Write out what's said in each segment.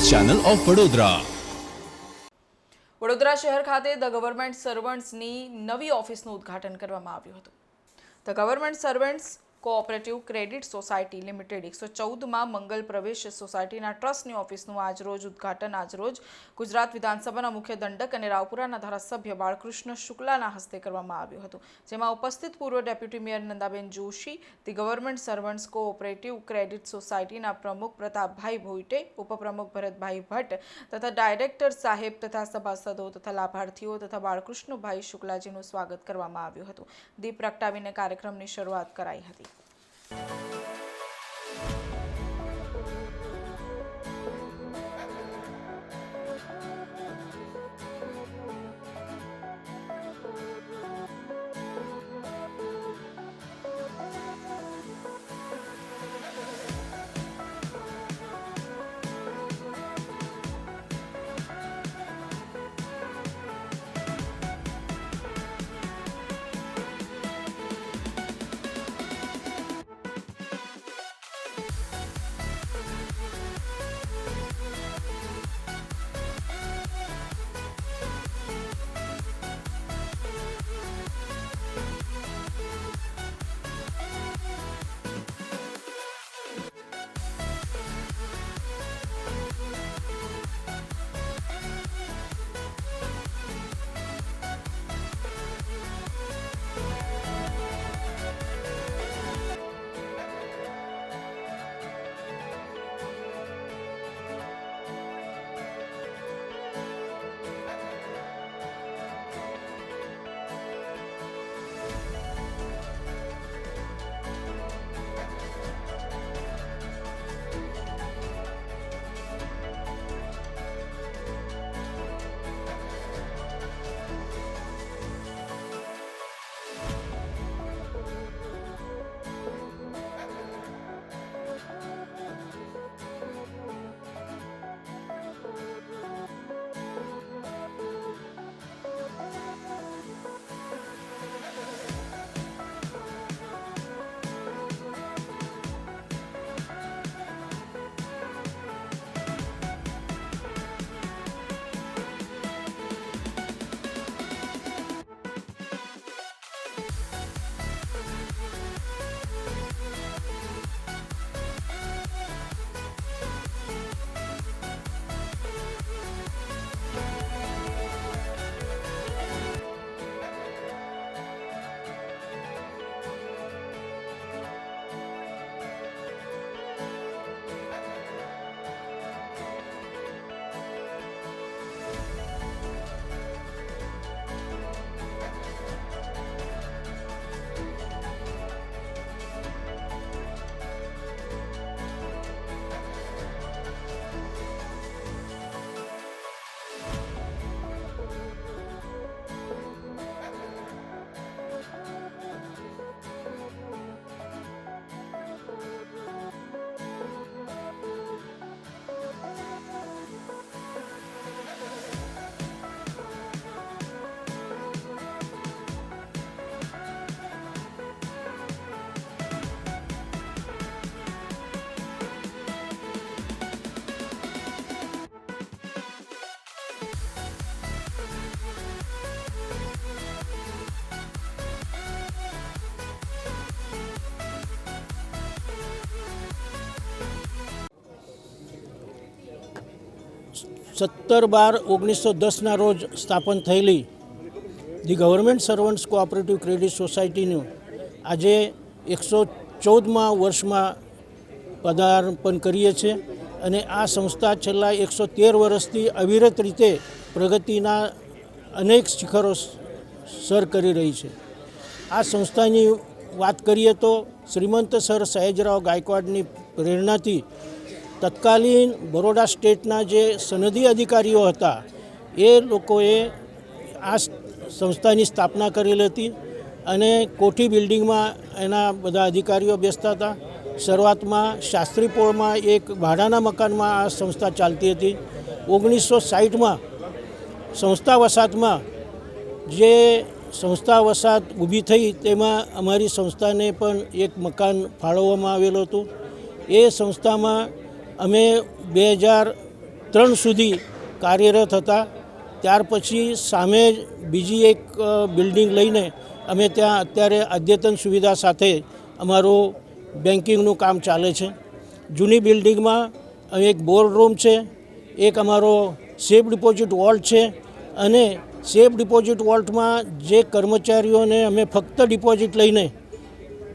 Channel of Vadodara. Vadodara શહેર ખાતે the government સર્વન્ટ્સની નવી ઓફિસનું ઉદ્ઘાટન કરવામાં આવ્યું હતું। The government servants cooperative credit society limited 114માં મંગલ પ્રવેશ સોસાયટીના ટ્રસ્ટની ઓફિસનું આજરોજ ઉદ્ઘાટન આજરોજ ગુજરાત વિધાનસભાના મુખ્ય દંડક અને રાવપુરાના ધારાસભ્ય બાળકૃષ્ણ શુક્લાના હસ્તે કરવામાં આવ્યું હતું, જેમાં ઉપસ્થિત પૂર્વ deputy mayor Nandaben Joshi, the government servants cooperative credit સોસાયટીના પ્રમુખ પ્રતાપભાઈ ભોઈટે, ઉપપ્રમુખ ભરતભાઈ ભટ્ટ તથા ડાયરેક્ટર સાહેબ તથા સભાસદો તથા લાભાર્થીઓ તથા બાળકૃષ્ણભાઈ શુક્લાજીનું સ્વાગત કરવામાં આવ્યું હતું। દીપ પ્રગટાવીને કાર્યક્રમની શરૂઆત કરાઈ હતી। સત્તર 12/1910 રોજ સ્થાપન થયેલી the government servants cooperative credit સોસાયટીનું આજે 114મા વર્ષમાં પદાર્પણ કરીએ છીએ અને આ સંસ્થા છેલ્લા 113 વર્ષથી અવિરત રીતે પ્રગતિના અનેક શિખરો સર કરી રહી છે। આ સંસ્થાની વાત કરીએ તો શ્રીમંત સર સયાજીરાવ ગાયકવાડની પ્રેરણાથી તત્કાલીન બરોડા સ્ટેટના જે સનદી અધિકારીઓ હતા એ લોકોએ આ સંસ્થાની સ્થાપના કરેલી હતી અને કોઠી બિલ્ડિંગમાં એના બધા અધિકારીઓ બેસતા હતા। શરૂઆતમાં શાસ્ત્રીપોળમાં એક ભાડાના મકાનમાં આ સંસ્થા ચાલતી હતી। 1960માં સંસ્થા વસાહતમાં જે સંસ્થા વસાહત ઊભી થઈ તેમાં અમારી સંસ્થાને પણ એક મકાન ફાળવવામાં આવેલું હતું। એ સંસ્થામાં અમે 2000 3 સુધી કાર્યરત હતા. ત્યાર પછી સામે બીજી એક બિલ્ડિંગ લઈને અમે ત્યાં અત્યારે અદ્યતન સુવિધા સાથે અમારું બેન્કિંગનું કામ ચાલે છે. જૂની બિલ્ડિંગમાં એક બોર્ડ રૂમ છે, એક અમારો સેફ ડિપોઝિટ વોલ્ટ છે અને સેફ ડિપોઝિટ વોલ્ટમાં જે કર્મચારીઓને અમે ફક્ત ડિપોઝિટ લઈને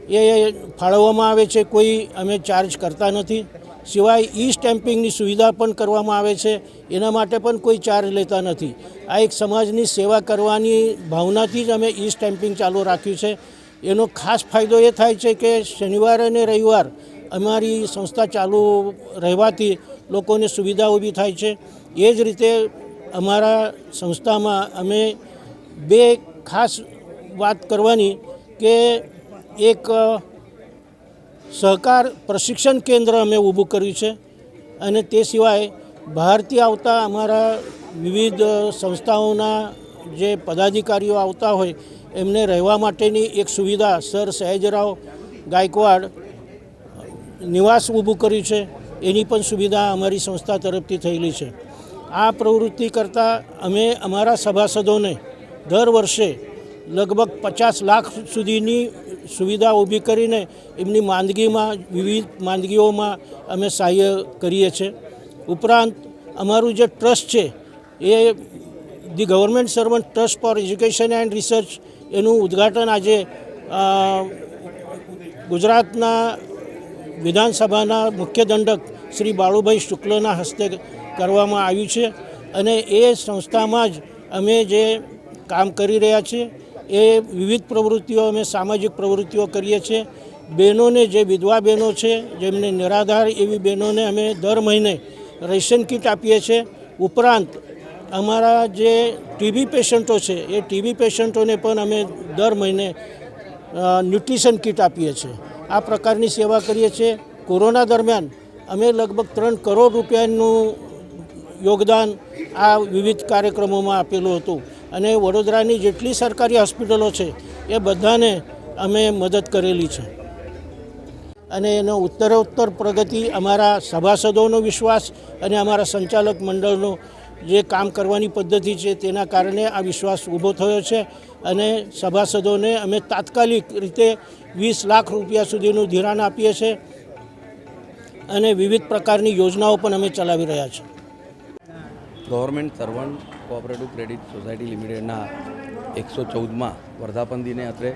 એ ફાળવવામાં આવે છે, કોઈ અમે ચાર્જ કરતા નથી. સિવાય ઈ સ્ટેમ્પિંગની સુવિધા પણ કરવામાં આવે છે, એના માટે પણ કોઈ ચાર્જ લેતા નથી. આ એક સમાજની સેવા કરવાની ભાવનાથી જ અમે ઈ સ્ટેમ્પિંગ ચાલુ રાખ્યું છે. એનો ખાસ ફાયદો એ થાય છે કે શનિવાર અને રવિવાર અમારી સંસ્થા ચાલુ રહેવાથી લોકોને સુવિધા ઊભી થાય છે. એ જ રીતે અમારા સંસ્થામાં અમે બે ખાસ વાત કરવાની કે એક સહકાર પ્રશિક્ષણ કેન્દ્ર અમે ઊભું કર્યું છે અને તે સિવાય બહારથી આવતા અમારા વિવિધ સંસ્થાઓના જે પદાધિકારીઓ આવતા હોય એમને રહેવા માટેની એક સુવિધા સર સયાજીરાવ ગાયકવાડ નિવાસ ઊભું કર્યું છે. એની પણ સુવિધા અમારી સંસ્થા તરફથી થયેલી છે. આ પ્રવૃત્તિ કરતાં અમે અમારા સભાસદોને દર વર્ષે લગભગ 50 લાખ સુધીની સુવિધા ઊભી કરીને એમની માંદગીમાં વિવિધ માંદગીઓમાં અમે સહાય કરીએ છીએ. ઉપરાંત અમારું જે ટ્રસ્ટ છે એ the government servant trust for education and research, એનું ઉદ્ઘાટન આજે ગુજરાતના વિધાનસભાના મુખ્ય દંડક શ્રી બાળુભાઈ શુક્લના હસ્તે કરવામાં આવ્યું છે અને એ સંસ્થામાં જ અમે જે કામ કરી રહ્યા છીએ એ વિવિધ પ્રવૃત્તિઓ અમે સામાજિક પ્રવૃત્તિઓ કરીએ છીએ. બહેનોને જે વિધવા બહેનો છે, જેમને નિરાધાર એવી બહેનોને અમે દર મહિને રેશન કીટ આપીએ છીએ. ઉપરાંત અમારા જે ટીબી પેશન્ટો છે એ ટીબી પેશન્ટોને પણ અમે દર મહિને ન્યુટ્રિશન કીટ આપીએ છીએ. આ પ્રકારની સેવા કરીએ છીએ. કોરોના દરમિયાન અમે લગભગ 3 કરોડ રૂપિયાનું યોગદાન આ વિવિધ કાર્યક્રમોમાં આપેલું હતું અને વડોદરાની જેટલી સરકારી હોસ્પિટલો છે એ બધાને અમે મદદ કરેલી છે અને એનો ઉત્તરોત્તર પ્રગતિ અમારા સભાસદોનો વિશ્વાસ અને અમારા સંચાલક મંડળનો જે કામ કરવાની પદ્ધતિ છે તેના કારણે આ વિશ્વાસ ઊભો થયો છે અને સભાસદોને અમે તાત્કાલિક રીતે 20 લાખ રૂપિયા સુધીનું ધિરાણ આપીએ છીએ અને વિવિધ પ્રકારની યોજનાઓ પણ અમે ચલાવી રહ્યા છીએ. Government servant cooperative credit society લિમિટેડના 114માં વર્ધાપન દિને અત્રે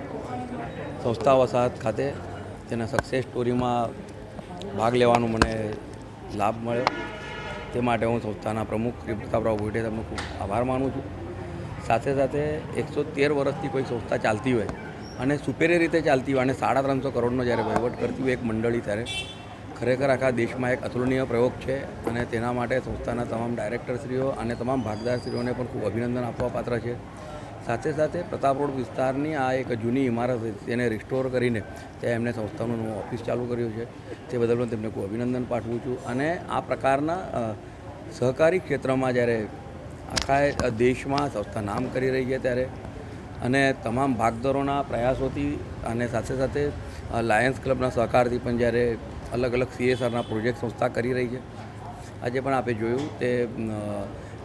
સંસ્થા વસાહત ખાતે તેના સક્સેસ સ્ટોરીમાં ભાગ લેવાનો મને લાભ મળ્યો. તે માટે હું સંસ્થાના પ્રમુખ શ્રી પ્રતાપરાવ ભોઈટે તેમનો ખૂબ આભાર માનું છું. સાથે સાથે 113 વર્ષથી કોઈ સંસ્થા ચાલતી હોય અને સુપેરિયર રીતે ચાલતી હોય અને 350 કરોડનો જ્યારે વહીવટ કરતી હોય એક મંડળી, ત્યારે ખરેખર આખા દેશમાં એક અતુલનીય પ્રયોગ છે અને તેના માટે સંસ્થાના તમામ ડાયરેક્ટરશ્રીઓ અને તમામ ભાગદારશ્રીઓને પણ ખૂબ અભિનંદન આપવા પાત્ર છે. સાથે સાથે પ્રતાપ રોડ વિસ્તારની આ એક જૂની ઇમારત તેને રિસ્ટોર કરીને ત્યાં એમને સંસ્થાનું નવું ઓફિસ ચાલુ કર્યું છે. તે બદલ પણ તેમને ખૂબ અભિનંદન પાઠવું છું. અને આ પ્રકારના સહકારી ક્ષેત્રમાં જ્યારે આખા દેશમાં સંસ્થા નામ કરી રહી છે ત્યારે અને તમામ ભાગદારોના પ્રયાસોથી અને સાથે સાથે લાયન્સ ક્લબના સહકારથી પણ જ્યારે અલગ અલગ CSRના પ્રોજેક્ટ સંસ્થા કરી રહી છે. આજે પણ આપણે જોયું તે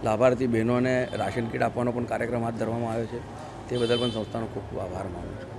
લાભાર્થી બહેનોને રાશન કીટ આપવાનો પણ કાર્યક્રમ હાથ ધરવામાં આવ્યો છે. તે બદલ પણ સંસ્થાનો ખૂબ ખૂબ આભાર માનું છું.